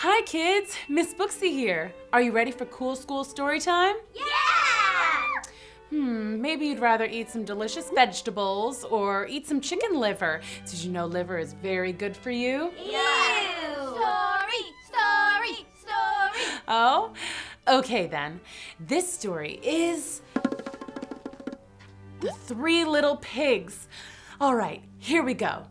Hi kids, Miss Booksy here. Are you ready for cool school story time? Yeah! Maybe you'd rather eat some delicious vegetables or eat some chicken liver. Did you know liver is very good for you? Ew! Story! Oh? Okay then. This story is The Three Little Pigs. All right, here we go.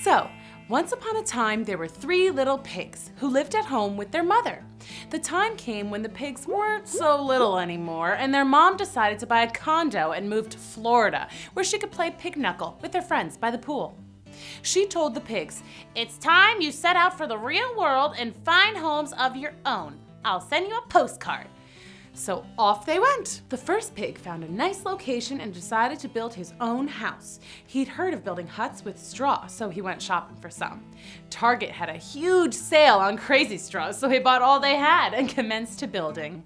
So, once upon a time, there were three little pigs who lived at home with their mother. The time came when the pigs weren't so little anymore, and their mom decided to buy a condo and move to Florida, where she could play pig knuckle with her friends by the pool. She told the pigs, "It's time you set out for the real world and find homes of your own. I'll send you a postcard." So off they went. The first pig found a nice location and decided to build his own house. He'd heard of building huts with straw, so he went shopping for some. Target had a huge sale on crazy straws, so he bought all they had and commenced to building.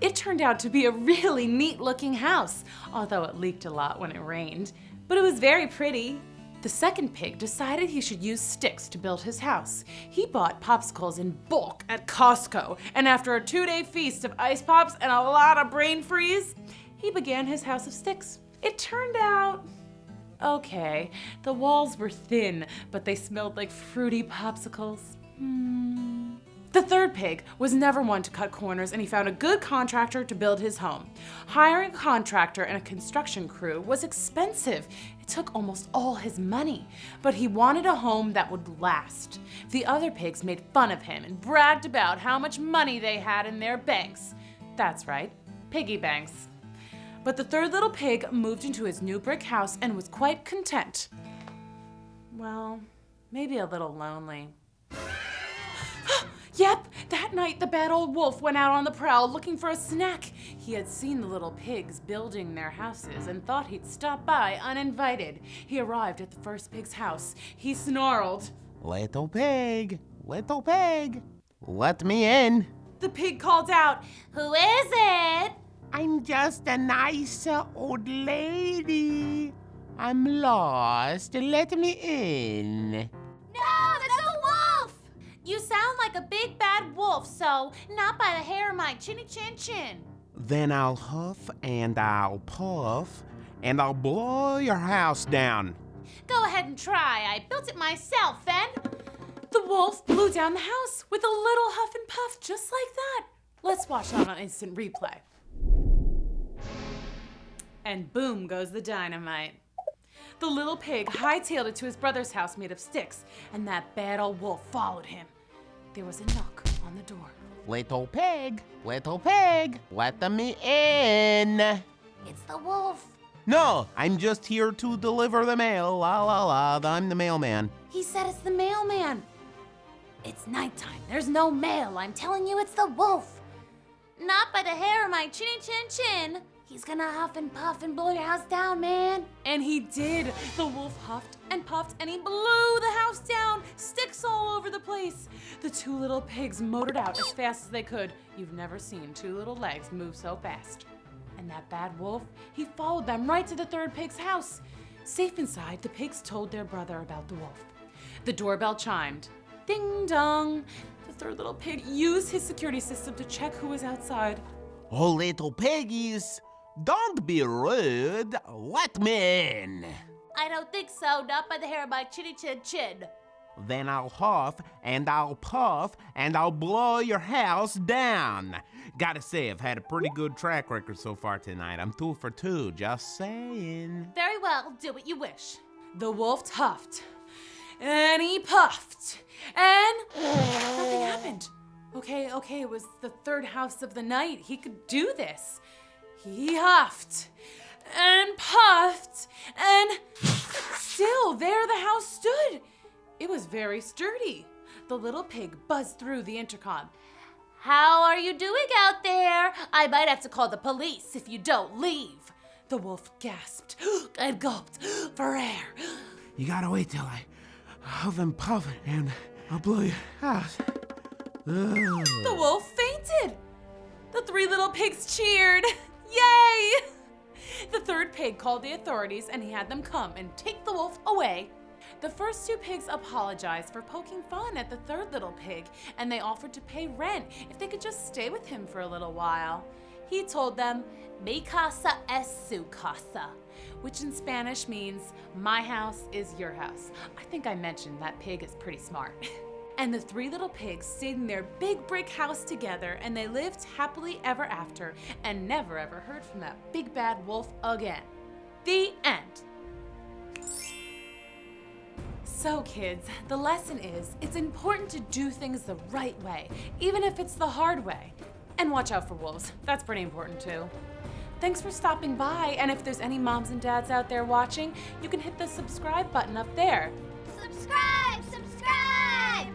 It turned out to be a really neat looking house, although it leaked a lot when it rained, but it was very pretty. The second pig decided he should use sticks to build his house. He bought popsicles in bulk at Costco, and after a 2-day feast of ice pops and a lot of brain freeze, he began his house of sticks. It turned out okay. The walls were thin, but they smelled like fruity popsicles. The third pig was never one to cut corners, and he found a good contractor to build his home. Hiring a contractor and a construction crew was expensive. It took almost all his money, but he wanted a home that would last. The other pigs made fun of him and bragged about how much money they had in their banks. That's right, piggy banks. But the third little pig moved into his new brick house and was quite content. Well, maybe a little lonely. Yep, that night the bad old wolf went out on the prowl looking for a snack. He had seen the little pigs building their houses and thought he'd stop by uninvited. He arrived at the first pig's house. He snarled, Little pig, let me in. The pig called out, Who is it? I'm just a nice old lady. I'm lost. Let me in. No, that's a wolf! You sound like a big bad wolf, so not by the hair of my chinny chin chin. Then I'll huff and I'll puff and I'll blow your house down. Go ahead and try. I built it myself, then. The wolf blew down the house with a little huff and puff just like that. Let's watch that on instant replay. And boom goes the dynamite. The little pig hightailed it to his brother's house made of sticks, and that bad old wolf followed him. There was a knock on the door. Little pig, let me in. It's the wolf. No, I'm just here to deliver the mail. La la la, I'm the mailman. He said it's the mailman. It's nighttime. There's no mail. I'm telling you, it's the wolf. Not by the hair of my chinny chin chin. He's gonna huff and puff and blow your house down, man. And he did. The wolf huffed and puffed and he blew the house down, sticks all over the place. The two little pigs motored out as fast as they could. You've never seen two little legs move so fast. And that bad wolf, he followed them right to the third pig's house. Safe inside, the pigs told their brother about the wolf. The doorbell chimed. Ding dong. The third little pig used his security system to check who was outside. Oh, little piggies, don't be rude. Let me in. I don't think so. Not by the hair of my chinny chin chin. Then I'll huff and I'll puff and I'll blow your house down. Gotta say, I've had a pretty good track record so far tonight. I'm 2 for 2, just saying. Very well. Do what you wish. The wolf huffed, and he puffed, and nothing happened. Okay, it was the third house of the night. He could do this. He huffed, and puffed, and still there the house stood. It was very sturdy. The little pig buzzed through the intercom. How are you doing out there? I might have to call the police if you don't leave. The wolf gasped and gulped for air. You gotta wait till I huff and puff and I'll blow your house. The wolf fainted. The three little pigs cheered. Yay! The third pig called the authorities and he had them come and take the wolf away. The first 2 pigs apologized for poking fun at the third little pig, and they offered to pay rent if they could just stay with him for a little while. He told them, "Mi casa es su casa," which in Spanish means, "My house is your house." I think I mentioned that pig is pretty smart. And the 3 little pigs stayed in their big brick house together, and they lived happily ever after and never ever heard from that big bad wolf again. The end. So kids, the lesson is it's important to do things the right way, even if it's the hard way. And watch out for wolves. That's pretty important too. Thanks for stopping by, and if there's any moms and dads out there watching, you can hit the subscribe button up there. Subscribe! Subscribe!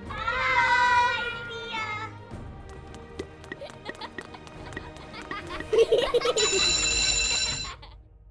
Bye! See ya!